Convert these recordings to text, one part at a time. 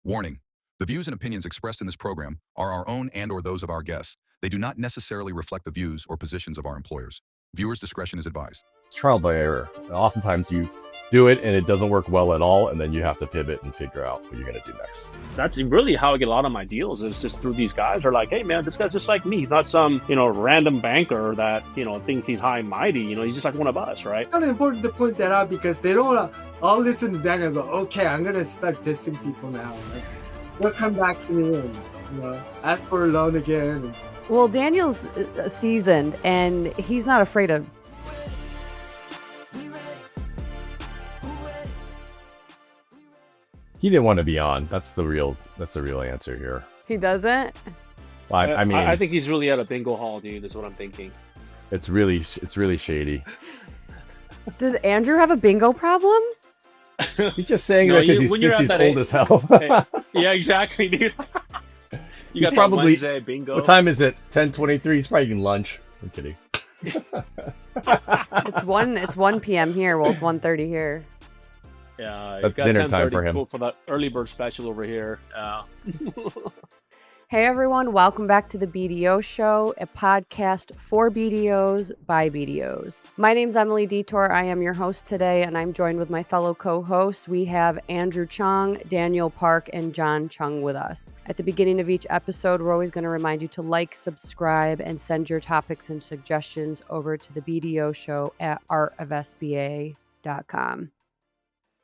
Warning: the views and opinions expressed in this program are our own and/or those of our guests. They do not necessarily reflect the views or positions of our employers. Viewers' discretion is advised. It's trial by error. Oftentimes you do it and it doesn't work well at all, and then you have to pivot and figure out what you're going to do next. That's really how I get a lot of my deals, is just through these guys who are like, hey man, this guy's just like me. He's not some, random banker that, thinks he's high and mighty. He's just like one of us, right? It's kind of important to point that out because they don't want to all listen to Daniel and go, okay, I'm going to start dissing people now. Like, they'll come back to me and ask for a loan again. Well, Daniel's seasoned and he's not afraid of. He didn't want to be on. That's the real answer here. He doesn't? I mean, I think he's really at a bingo hall, dude. Is what I'm thinking. It's really shady. Does Andrew have a bingo problem? He's just saying that because he thinks he's old as hell. Hey, yeah, exactly, dude. You got probably Wednesday bingo. What time is it? 10:23. He's probably eating lunch. I'm kidding. It's 1 p.m. here. Well, it's 1:30 here. Yeah, that's dinner time for him. For that early bird special over here. Hey everyone, welcome back to the BDO Show, a podcast for BDOs by BDOs. My name's Emily Detor. I am your host today, and I'm joined with my fellow co-hosts. We have Andrew Chong, Daniel Park, and John Chung with us. At the beginning of each episode, we're always going to remind you to like, subscribe, and send your topics and suggestions over to the BDO Show at artofsba.com.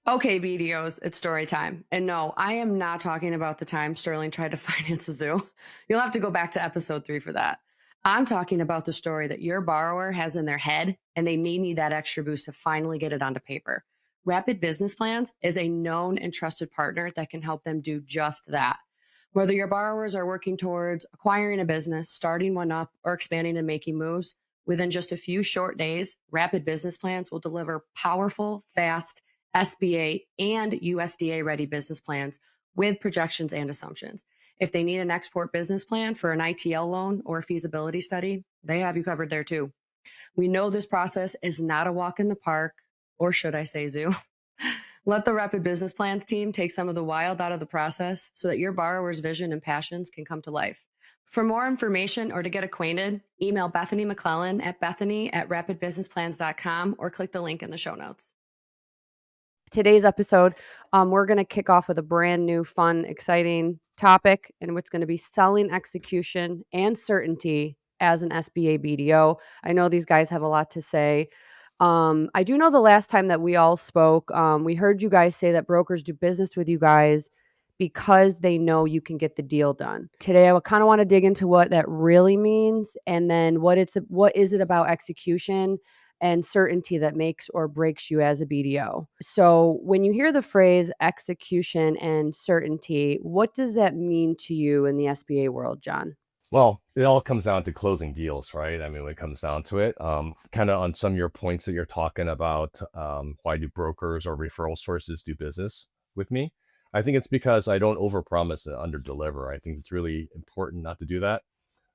Okay, BDOs, it's story time. And no, I am not talking about the time Sterling tried to finance a zoo. You'll have to go back to episode 3 for that. I'm talking about the story that your borrower has in their head, and they may need that extra boost to finally get it onto paper. Rapid Business Plans is a known and trusted partner that can help them do just that. Whether your borrowers are working towards acquiring a business, starting one up, or expanding and making moves, within just a few short days, Rapid Business Plans will deliver powerful, fast, SBA and USDA ready business plans with projections and assumptions. If they need an export business plan for an ITL loan or a feasibility study, they have you covered there too. We know this process is not a walk in the park, or should I say zoo. Let the Rapid Business Plans team take some of the wild out of the process so that your borrower's vision and passions can come to life. For more information or to get acquainted, email Bethany McClellan at bethany@rapidbusinessplans.com or click the link in the show notes. Today's episode, we're going to kick off with a brand new, fun, exciting topic, and it's going to be selling execution and certainty as an SBA BDO. I know these guys have a lot to say. I do know the last time that we all spoke, we heard you guys say that brokers do business with you guys because they know you can get the deal done. Today, I kind of want to dig into what that really means, and then what is it about execution and certainty that makes or breaks you as a BDO. So when you hear the phrase execution and certainty, what does that mean to you in the SBA world, John? Well, it all comes down to closing deals, right? I mean, when it comes down to it, kind of on some of your points that you're talking about, why do brokers or referral sources do business with me? I think it's because I don't overpromise and underdeliver. I think it's really important not to do that.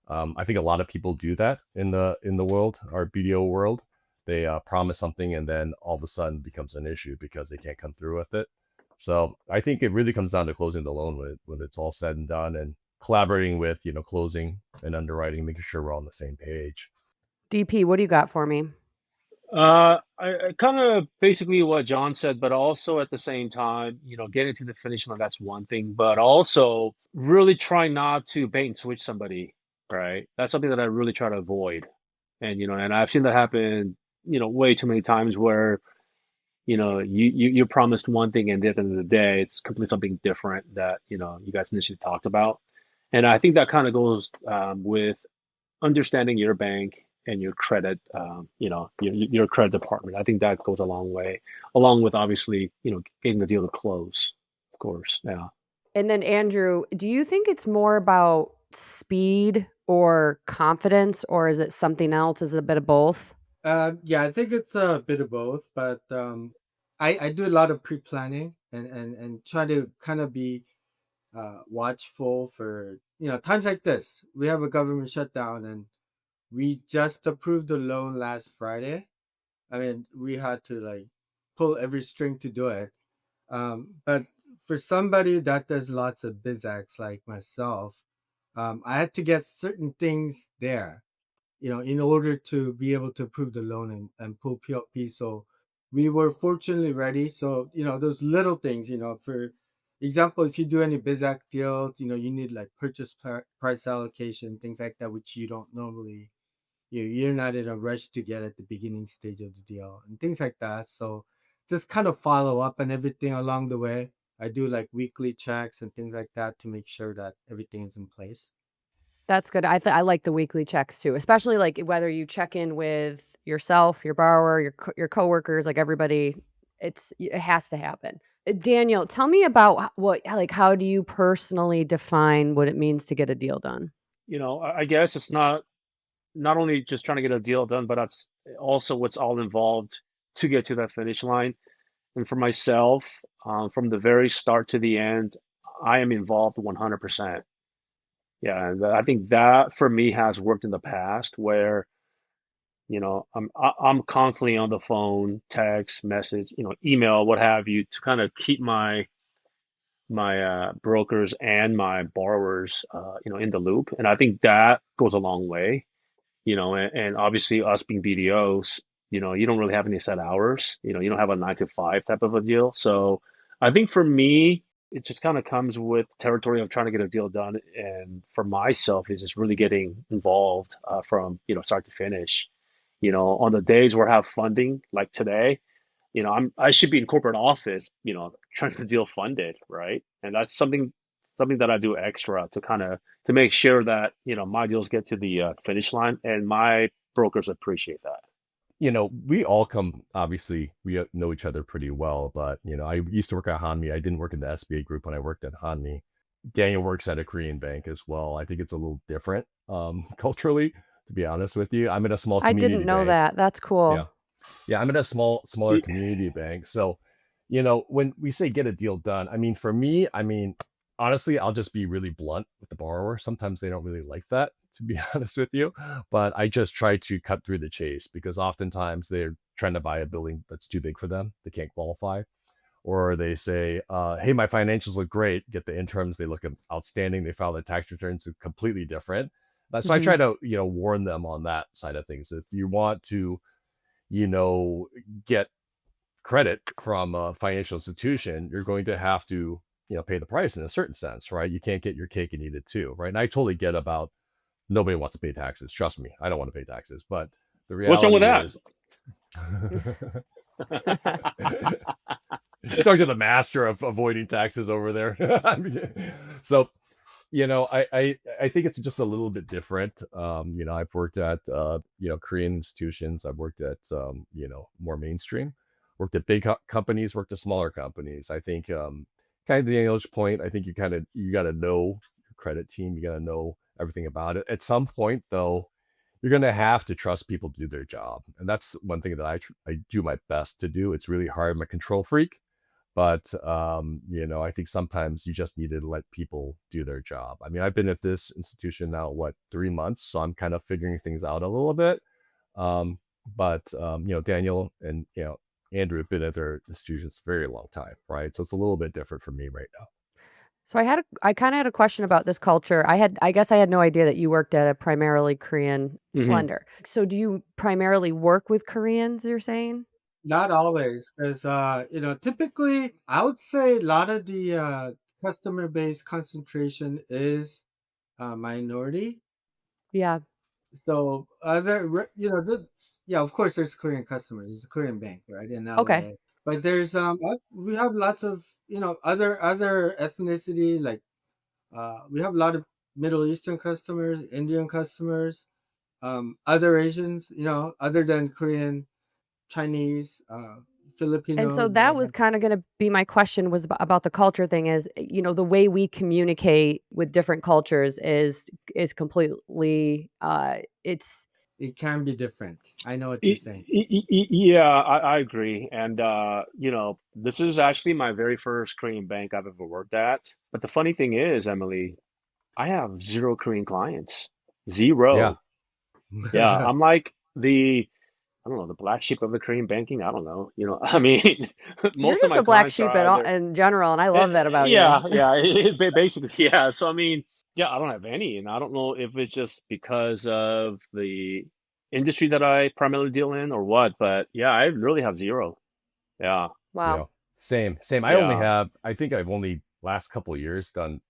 I think a lot of people do that in the world, our BDO world. They promise something and then all of a sudden becomes an issue because they can't come through with it. So I think it really comes down to closing the loan when it's all said and done, and collaborating with, closing and underwriting, making sure we're all on the same page. DP, what do you got for me? I kind of basically what John said, but also at the same time, getting to the finish line, that's one thing, but also really try not to bait and switch somebody, right? That's something that I really try to avoid. And, and I've seen that happen, way too many times where, you promised one thing and at the end of the day, it's completely something different that, you guys initially talked about. And I think that kind of goes with understanding your bank and your credit, your credit department. I think that goes a long way, along with obviously, getting the deal to close, of course. Yeah. And then Andrew, do you think it's more about speed or confidence, or is it something else? Is it a bit of both? Yeah, I think it's a bit of both, but I do a lot of pre-planning and try to kind of be watchful for times like this. We have a government shutdown and we just approved the loan last Friday. I mean, we had to pull every string to do it. But for somebody that does lots of BizX like myself, I had to get certain things there, in order to be able to approve the loan and pull PLP. So we were fortunately ready. So, those little things, for example, if you do any BizX deals, you need like purchase price allocation, things like that, which you don't normally, you're not in a rush to get at the beginning stage of the deal and things like that. So just kind of follow up on everything along the way. I do like weekly checks and things like that to make sure that everything is in place. That's good. I like the weekly checks too, especially like whether you check in with yourself, your borrower, your coworkers, like everybody. It has to happen. Daniel, tell me about how do you personally define what it means to get a deal done? I guess it's not only just trying to get a deal done, but that's also what's all involved to get to that finish line. And for myself, from the very start to the end, I am involved 100%. Yeah, and I think that for me has worked in the past where, I'm constantly on the phone, text, message, email, what have you, to kind of keep my brokers and my borrowers, in the loop. And I think that goes a long way. And obviously us being BDOs, you don't really have any set hours. You don't have a 9 to 5 type of a deal. So I think for me, it just kind of comes with territory of trying to get a deal done. And for myself, is just really getting involved from start to finish. On the days where I have funding, like today, I should be in corporate office, trying to deal funded, right? And that's something that I do extra to kind of to make sure that my deals get to the finish line, and my brokers appreciate that. We all come, obviously, we know each other pretty well, but, I used to work at Hanmi. I didn't work in the SBA group when I worked at Hanmi. Daniel works at a Korean bank as well. I think it's a little different culturally, to be honest with you. I'm in a small I didn't community know bank. that. That's Yeah. cool. Yeah, I'm in a smaller community bank. So, when we say get a deal done, I mean, for me, honestly, I'll just be really blunt with the borrower. Sometimes they don't really like that, to be honest with you. But I just try to cut through the chase because oftentimes they're trying to buy a building that's too big for them. They can't qualify. Or they say, hey, my financials look great. Get the interims, they look outstanding. They file their tax returns, are completely different. So I Hmm. try to, warn them on that side of things. If you want to, you know, get credit from a financial institution, you're going to have to, pay the price in a certain sense, right? You can't get your cake and eat it too, right? And I totally get about nobody wants to pay taxes. Trust me, I don't want to pay taxes. But the What's wrong with reality that? is, you talk to the master of avoiding taxes over there. So, I think it's just a little bit different. I've worked at Korean institutions. I've worked at more mainstream. Worked at big companies. Worked at smaller companies. I think kind of the English point. I think you got to know your credit team. You got to know everything about it. At some point, though, you're gonna have to trust people to do their job, and that's one thing that I do my best to do. It's really hard. I'm a control freak, but, I think sometimes you just need to let people do their job. I mean, I've been at this institution now, what, 3 months, so I'm kind of figuring things out a little bit. Um, but, Daniel and, Andrew have been at their institutions a very long time, right? So it's a little bit different for me right now. So I kind of had a question about this culture. I guess I had no idea that you worked at a primarily Korean Hmm. lender. So do you primarily work with Koreans, you're saying? Not always, because typically I would say a lot of the customer base concentration is minority. Yeah. So yeah, of course there's Korean customers. It's a Korean bank, right, in Okay. LA. But there's we have lots of other ethnicity, like we have a lot of Middle Eastern customers, Indian customers, other Asians, other than Korean, Chinese, And Filipino, so that was kind of going to be my question was about the culture thing is, the way we communicate with different cultures is completely it's it can be different. I know what you're saying. Yeah, I agree. And this is actually my very first Korean bank I've ever worked at. But the funny thing is, Emily, I have zero Korean clients. Yeah. Zero. Yeah, I'm like the I don't know, the black sheep of the Korean banking. I don't know. I mean, You're most of just my a black clients are sheep at all either, in general, and I eh, love that about you. yeah, yeah, basically, yeah. So I mean, yeah, I don't have any, and I don't know if it's just because of the industry that I primarily deal in or what. But yeah, I really have zero. Yeah, Yeah, Wow. same. yeah, I think I've only last couple of years done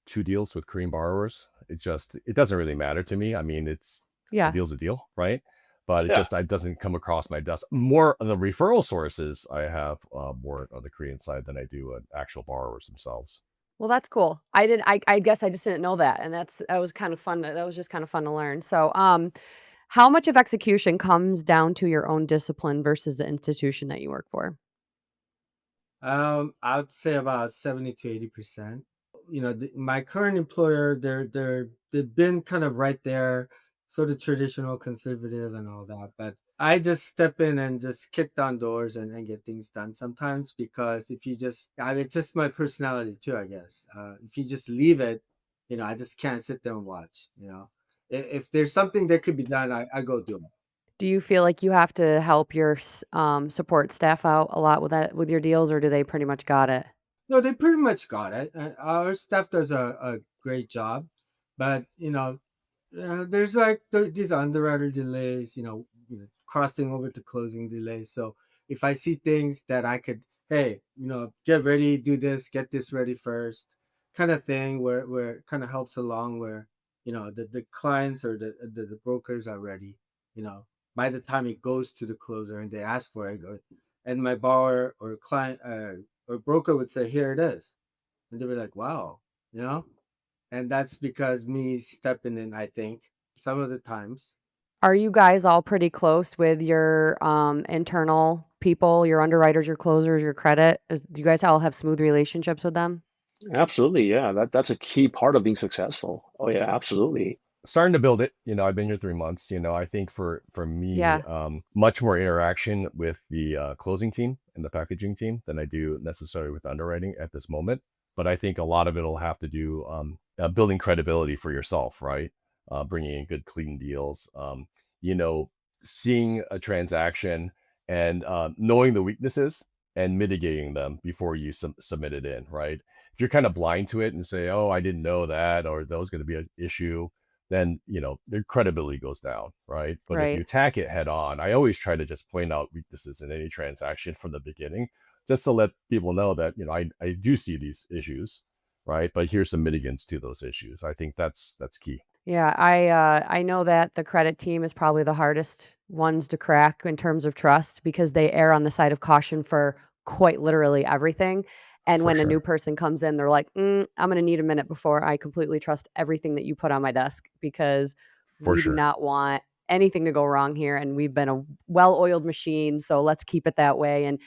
2 deals with Korean borrowers. It doesn't really matter to me. I mean, it's a Yeah. deal's a deal, right? But yeah. it doesn't come across my desk. More of the referral sources I have, more on the Korean side than I do, actual borrowers themselves. Well, that's cool. I guess I just didn't know that, and that was kind of fun. That was just kind of fun to learn. So, how much of execution comes down to your own discipline versus the institution that you work for? I would say about 70 to 80%. My current employer, they've been kind of right there, sort of traditional conservative and all that. But I just step in and just kick down doors and get things done sometimes, because if you just, I mean, it's just my personality too, I guess. If you just leave it, I just can't sit there and watch. If there's something that could be done, I go do it. Do you feel like you have to help your support staff out a lot with your deals, or do they pretty much got it? No, they pretty much got it. Our staff does a great job, but there's like these underwriter delays, crossing over to closing delays. So if I see things that I could, hey, get ready, do this, get this ready first, kind of thing, where it kind of helps along, where the clients or the brokers are ready. You know, by the time it goes to the closer and they ask for it, and my borrower or client or broker would say, here it is, and they were like, wow, you know and that's because me stepping in, I think, some of the times. Are you guys all pretty close with your internal people, your underwriters, your closers, your credit? Do you guys all have smooth relationships with them? Absolutely, yeah. That's a key part of being successful. Oh yeah, absolutely. Starting to build it. I've been here 3 months. I think for me, Yeah. much more interaction with the closing team and the packaging team than I do necessarily with underwriting at this moment. But I think a lot of it'll have to do, building credibility for yourself, right? Bringing in good, clean deals. You know, seeing a transaction and knowing the weaknesses and mitigating them before you submit it in, right? If you're kind of blind to it and say, "Oh, I didn't know that," or "That was going to be an issue," then their credibility goes down, right? But if you Right. attack it head on, I always try to just point out weaknesses in any transaction from the beginning, just to let people know that I do see these issues, right? But here's some mitigants to those issues. I think that's key. Yeah, I know that the credit team is probably the hardest ones to crack in terms of trust because they err on the side of caution for quite literally everything. And For when a new sure. person comes in, they're like, I'm going to need a minute before I completely trust everything that you put on my desk because For we do sure. not want anything to go wrong here. And we've been a well oiled machine. So let's keep it that way. And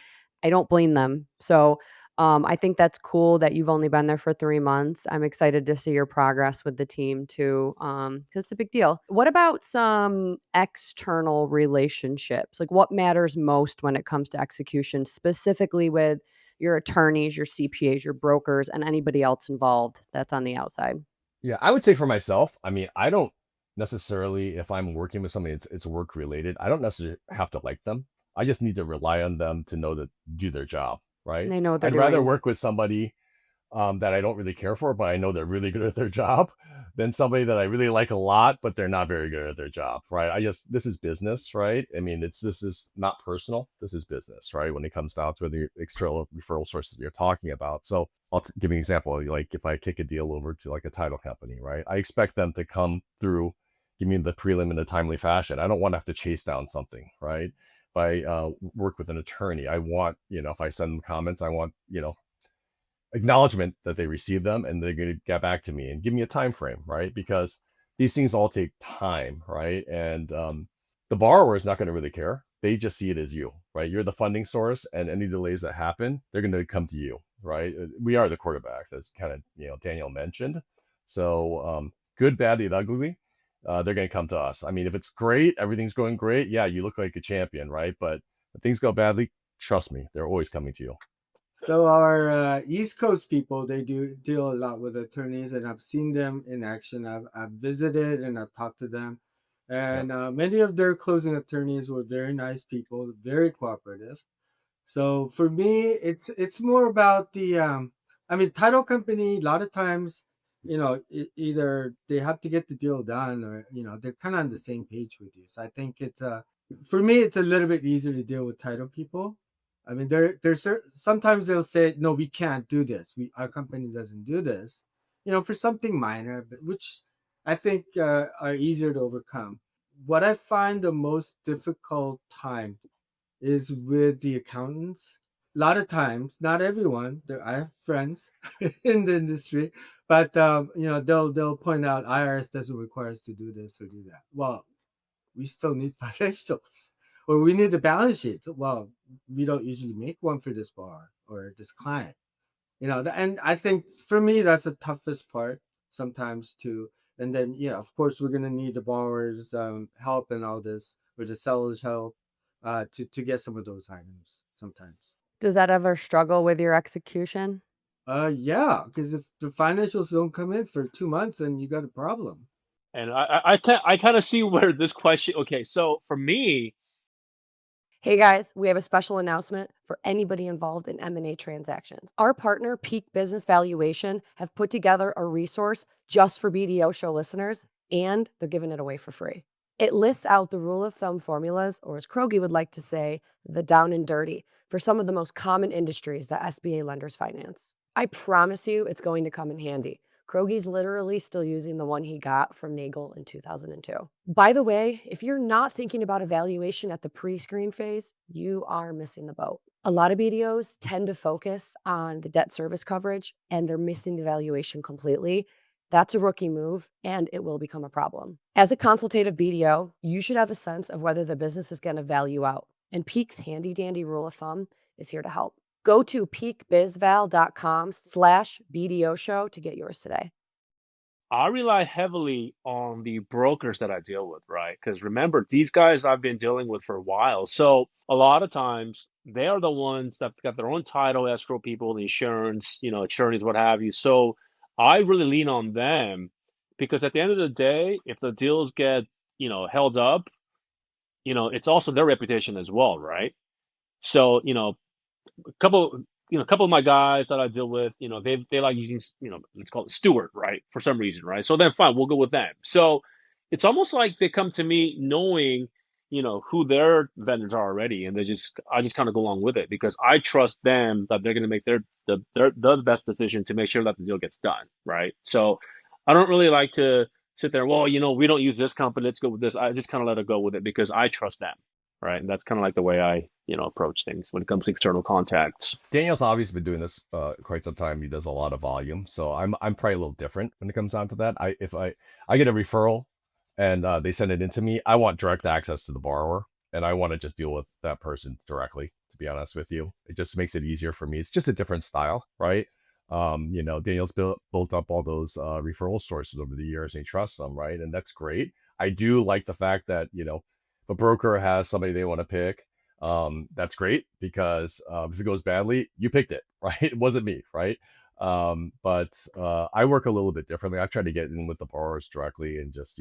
I don't blame them. So I think that's cool that you've only been there for 3 months. I'm excited to see your progress with the team too, because it's a big deal. What about some external relationships? Like, what matters most when it comes to execution, specifically with your attorneys, your CPAs, your brokers, and anybody else involved that's on the outside? Yeah, I would say for myself, I mean, I don't necessarily, if I'm working with somebody, it's work related. I don't necessarily have to like them. I just need to rely on them to know that do their job, right? They know what they're I'd rather doing. work with somebody that I don't really care for, but I know they're really good at their job, than somebody that I really like a lot, but they're not very good at their job, right? This is business, right? I mean, this is not personal. This is business, right? When it comes down to the external referral sources you're talking about. So I'll give you an example. Like if I kick a deal over to like a title company, right? I expect them to come through, give me the prelim in a timely fashion. I don't want to have to chase down something, right? If I work with an attorney, I want, if I send them comments, I want, acknowledgement that they received them and they're going to get back to me and give me a time frame, right? Because these things all take time, right? And the borrower is not going to really care. They just see it as you, right? You're the funding source, and any delays that happen, they're going to come to you, right? We are the quarterbacks, as kind of Daniel mentioned. So good, bad, and ugly, they're going to come to us. I mean, if it's great, everything's going great, yeah, you look like a champion, right? But if things go badly, trust me, they're always coming to you. So our East Coast people, they do deal a lot with attorneys, and I've seen them in action. I've visited and I've talked to them. And many of their closing attorneys were very nice people, very cooperative. So for me, it's more about the I mean, title company. A lot of times, either they have to get the deal done, or they're kind of on the same page with you. So I think it's for me, it's a little bit easier to deal with title people. I mean, sometimes they'll say, no, we can't do this. Our company doesn't do this, for something minor, but which I think are easier to overcome. What I find the most difficult time is with the accountants. A lot of times, not everyone. I have friends in the industry, but they'll point out IRS doesn't require us to do this or do that. Well, we still need financials, or we need the balance sheets. Well, we don't usually make one for this bar or this client. And I think for me that's the toughest part sometimes too. And then of course we're gonna need the borrower's help and all this, or the seller's help, to get some of those items sometimes. Does that ever struggle with your execution? Yeah, because if the financials don't come in for 2 months, then you got a problem. And I kind of see where this question. Okay, so for me, Hey guys, we have a special announcement for anybody involved in M&A transactions. Our partner, Peak Business Valuation, have put together a resource just for BDO Show listeners, and they're giving it away for free. It lists out the rule of thumb formulas, or as Krogi would like to say, the down and dirty, for some of the most common industries that SBA lenders finance. I promise you it's going to come in handy. Krogi's literally still using the one he got from Nagel in 2002. By the way, if you're not thinking about evaluation at the pre-screen phase, you are missing the boat. A lot of BDOs tend to focus on the debt service coverage, and they're missing the valuation completely. That's a rookie move, and it will become a problem. As a consultative BDO, you should have a sense of whether the business is going to value out, and Peak's handy-dandy rule of thumb is here to help. Go to peakbizval.com/BDO show to get yours today. I rely heavily on the brokers that I deal with, right? Because remember, these guys I've been dealing with for a while. So a lot of times they are the ones that got their own title, escrow people, the insurance, attorneys, what have you. So I really lean on them because at the end of the day, if the deals get, held up, it's also their reputation as well, right? So, couple a couple of my guys that I deal with, they like using, let's call it Stewart, right? For some reason, right? So then fine, we'll go with them. So it's almost like they come to me knowing, who their vendors are already, and I just kind of go along with it because I trust them that they're going to make the best decision to make sure that the deal gets done, right? So I don't really like to sit there. Well, we don't use this company. Let's go with this. I just kind of let it go with it because I trust them, right? And that's kind of like the way I, approach things when it comes to external contacts. Daniel's obviously been doing this quite some time. He does a lot of volume, so I'm probably a little different when it comes down to that. If I get a referral and they send it in to me, I want direct access to the borrower, and I want to just deal with that person directly. To be honest with you, it just makes it easier for me. It's just a different style, right? Daniel's built up all those referral sources over the years, and he trusts them, right? And that's great. I do like the fact that if a broker has somebody they want to pick, that's great because if it goes badly, you picked it, right? It wasn't me, right? But I work a little bit differently. I've tried to get in with the borrowers directly and just,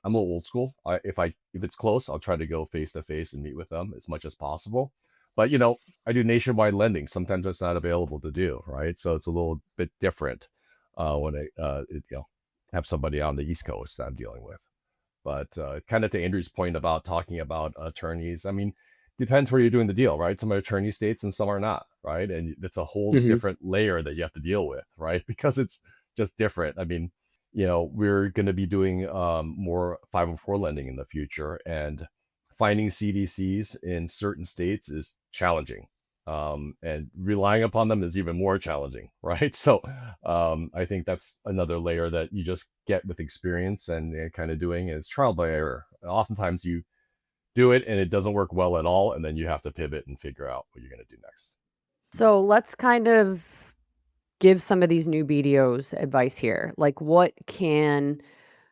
I'm a little old school. If it's close, I'll try to go face to face and meet with them as much as possible. But I do nationwide lending. Sometimes it's not available to do, right? So it's a little bit different when have somebody on the East Coast that I'm dealing with. But kind of to Andrew's point about talking about attorneys, I mean, depends where you're doing the deal, right? Some are attorney states and some are not, right? And it's a whole Mhm. different layer that you have to deal with, right? Because it's just different. I mean, we're going to be doing more 504 lending in the future, and finding CDCs in certain states is challenging. And relying upon them is even more challenging, right? So I think that's another layer that you just get with experience and kind of doing. It's trial by error. Oftentimes you do it and it doesn't work well at all, and then you have to pivot and figure out what you're going to do next. So let's kind of give some of these new BDOs advice here. Like what can,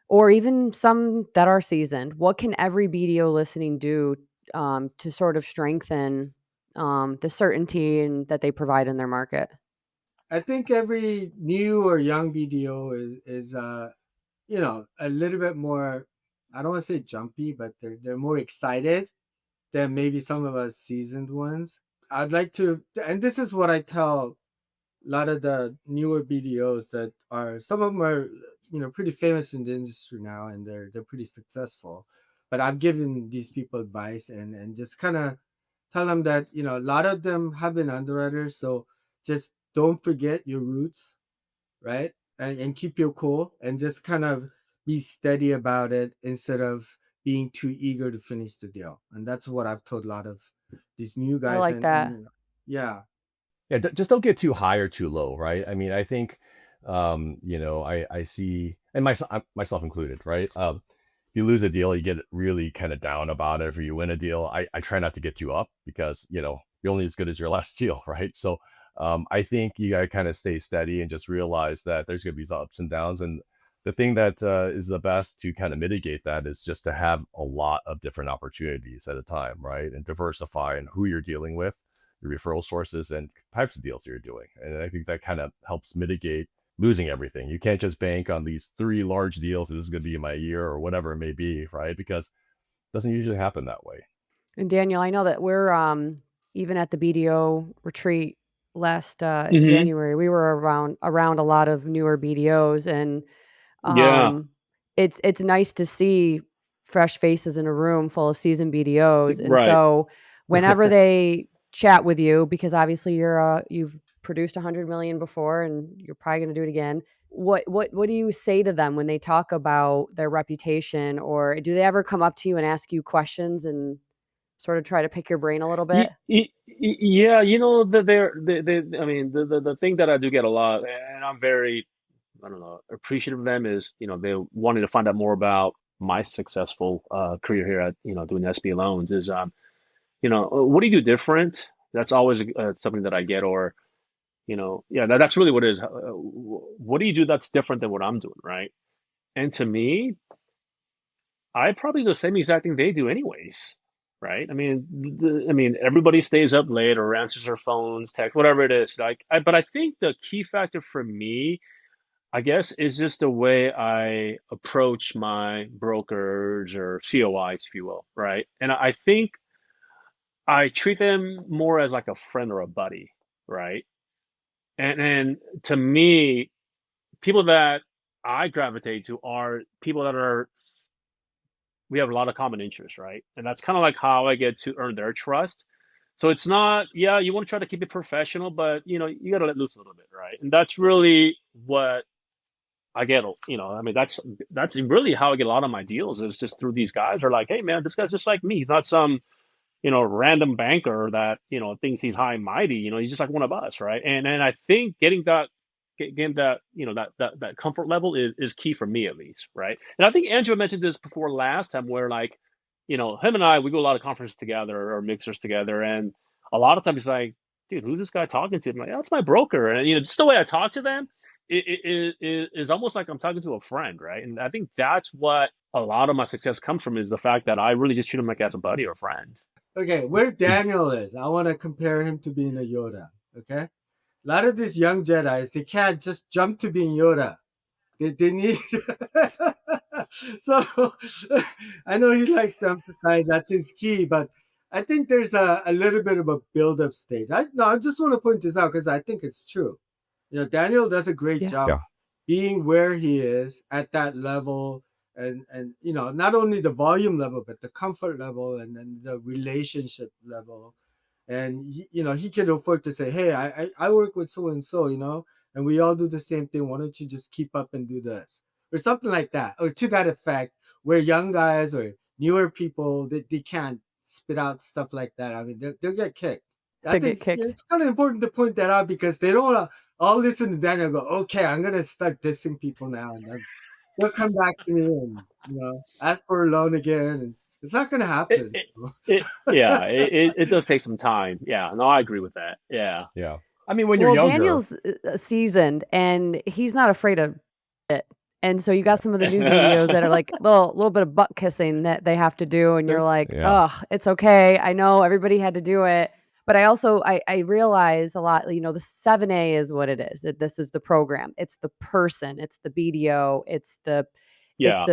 or even some that are seasoned, what can every BDO listening do to sort of strengthen the certainty and that they provide in their market? I think every new or young BDO is a little bit more I don't want to say jumpy, but they're more excited than maybe some of us seasoned ones. I'd like to, and this is what I tell a lot of the newer BDOs that are, some of them are, pretty famous in the industry now, and they're pretty successful. But I've given these people advice and just kind of tell them that a lot of them have been underwriters, so just don't forget your roots, right? And keep your cool and just kind of be steady about it instead of being too eager to finish the deal. And that's what I've told a lot of these new I guys. like that. Yeah. Yeah, just don't get too high or too low, right? I mean, I think, I see, and myself included, right? If you lose a deal, you get really kind of down about it. If you win a deal, I try not to get you up because, you're only as good as your last deal, right? So, I think you gotta kind of stay steady and just realize that there's gonna be some ups and downs. And the thing that is the best to kind of mitigate that is just to have a lot of different opportunities at a time, right? And diversify in who you're dealing with, your referral sources, and types of deals you're doing. And I think that kind of helps mitigate losing everything. You can't just bank on these 3 large deals. This is going to be my year or whatever it may be, right? Because it doesn't usually happen that way. And Daniel, I know that we're even at the BDO retreat last Hmm. January, we were around a lot of newer BDOs, and Yeah. um, it's nice to see fresh faces in a room full of seasoned BDOs. And Right. so whenever they chat with you, because obviously you've produced 100 million before, and you're probably going to do it again. What do you say to them when they talk about their reputation, or do they ever come up to you and ask you questions and sort of try to pick your brain a little bit? Yeah, I mean, the thing that I do get a lot, and I'm very, I don't know, appreciative of them is, they wanting to find out more about my successful career here at, doing SB loans is, what do you do different? That's always something that I get, or, yeah, that's really what it is. What do you do that's different than what I'm doing, right? And to me, I probably do the same exact thing they do anyways, right? I mean, everybody stays up late or answers their phones, text, whatever it is. But I think the key factor for me, I guess, is just the way I approach my brokers or COIs, if you will, right? And I think I treat them more as like a friend or a buddy, right? And to me, people that I gravitate to are people that are we have a lot of common interests, right? And that's kind of like how I get to earn their trust. So it's not, yeah, you want to try to keep it professional, but you got to let loose a little bit, right? And that's really what I get. I mean, that's really how I get a lot of my deals is just through these guys are like, hey, man, this guy's just like me. He's not some random banker that, thinks he's high and mighty, he's just like one of us, right? And I think getting that, that comfort level is key for me at least, right? And I think Angela mentioned this before last time where like, him and I, we go a lot of conferences together or mixers together, and a lot of times he's like, dude, who's this guy talking to? I'm like, that's my broker. And just the way I talk to them, it is almost like I'm talking to a friend, right? And I think that's what a lot of my success comes from is the fact that I really just treat him like as a buddy or a friend. Okay, where Daniel is, I want to compare him to being a Yoda. Okay, a lot of these young Jedi's, they can't just jump to being Yoda. They need. So I know he likes to emphasize that's his key, but I think there's a little bit of a build up stage. I just want to point this out because I think it's true. Daniel does a great Yeah. job Yeah. being where he is at that level, and not only the volume level but the comfort level and then the relationship level. And he can afford to say, hey, I work with so and so, and we all do the same thing. Why don't you just keep up and do this or something like that, or to that effect, where young guys or newer people, they can't spit out stuff like that. I mean, they'll get kicked. I They get think kicked. it's kind of important to point that out because they don't want to all listen to Daniel and go, okay, I'm gonna start dissing people now, and then they'll come back to me and ask for a loan again, and it's not gonna It, happen. it, yeah, it does take some time. Yeah, no, I agree with that. Yeah. Yeah. I mean, when you're Well, younger, Daniel's seasoned, and he's not afraid of it. And so you got some of the new BDOs that are like little bit of butt kissing that they have to do, and you're like, yeah. oh, it's okay. I know everybody had to do it, but I also I realize a lot. The 7A is what it is. This is the program. It's the person. It's the BDO. Yeah.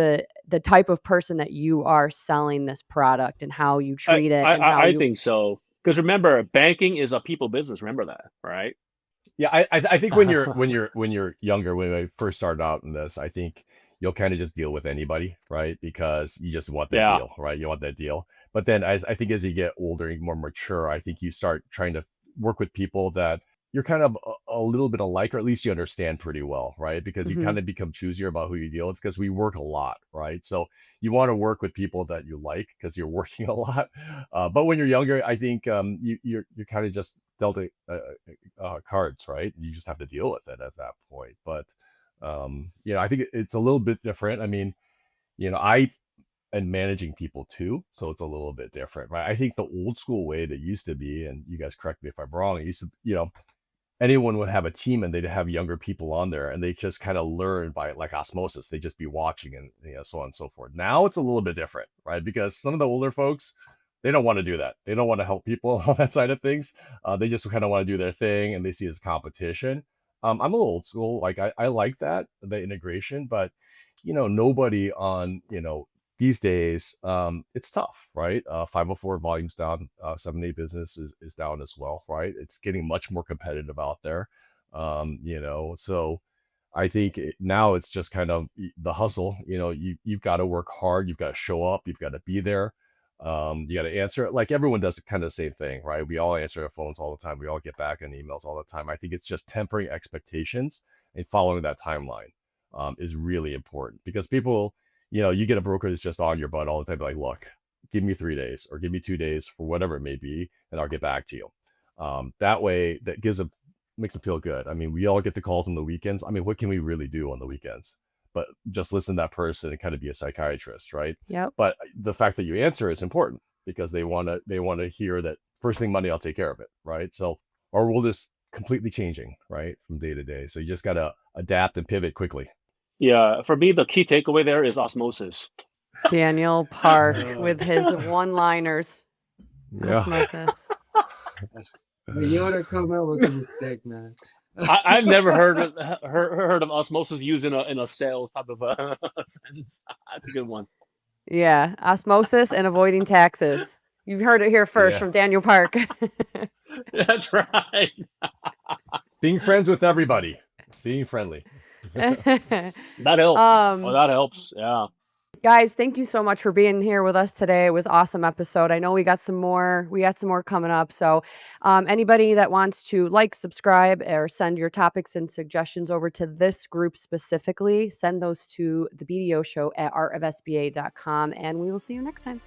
the type of person that you are selling this product and how you treat it and how I you think so. Because remember, banking is a people business. Remember that, right? Yeah, I think when you're younger, when I first started out in this, I think you'll kind of just deal with anybody, right? Because you just want that Yeah. deal, right? You want that deal. But then as I think as you get older and more mature, I think you start trying to work with people that you're kind of a little bit alike, or at least you understand pretty well, right? Because you Mhm. kind of become choosier about who you deal with because we work a lot, right? So you want to work with people that you like because you're working a lot. But when you're younger, I think you're kind of just dealt cards, right? You just have to deal with it at that point. But I think it's a little bit different. I mean, I am managing people too, so it's a little bit different, right? I think the old school way that used to be, and you guys correct me if I'm wrong, it used to, anyone would have a team and they'd have younger people on there and they just kind of learn by like osmosis. They just be watching and so on and so forth. Now it's a little bit different, right? Because some of the older folks, they don't want to do that. They don't want to help people on that side of things. They just kind of want to do their thing and they see it as competition. I'm a little old school. Like I like that, the integration, but nobody on, these days, it's tough, right? 504 volumes down, 7A business is down as well, right? It's getting much more competitive out there. So I think now it's just kind of the hustle. You've got to work hard, you've got to show up, you've got to be there. You got to answer it. Like everyone does kind of the same thing, right? We all answer our phones all the time. We all get back on emails all the time. I think it's just tempering expectations and following that timeline is really important because people, you get a broker that's just on your butt all the time, like, look, give me 3 days or give me 2 days for whatever it may be, and I'll get back to you. That way, that makes them feel good. I mean, we all get the calls on the weekends. I mean, what can we really do on the weekends? But just listen to that person and kind of be a psychiatrist, right? Yep. But the fact that you answer is important because they want to hear that first thing Monday, I'll take care of it, right? So our world is completely changing, right, from day to day. So you just got to adapt and pivot quickly. Yeah. For me, the key takeaway there is osmosis. Daniel Park Uh, with his one-liners. Yeah. Osmosis. Yoda come out was a mistake, man. I've never heard of osmosis used in a sales type of a sentence. That's a good one. Yeah, osmosis and avoiding taxes. You've heard it here first Yeah. from Daniel Park. That's right. Being friends with everybody. Being friendly. That helps. Oh, that helps. Yeah. Guys, thank you so much for being here with us today. It was an awesome episode. I know we got some more coming up. So anybody that wants to subscribe, or send your topics and suggestions over to this group specifically, send those to the BDO Show at artofsba.com, and we will see you next time.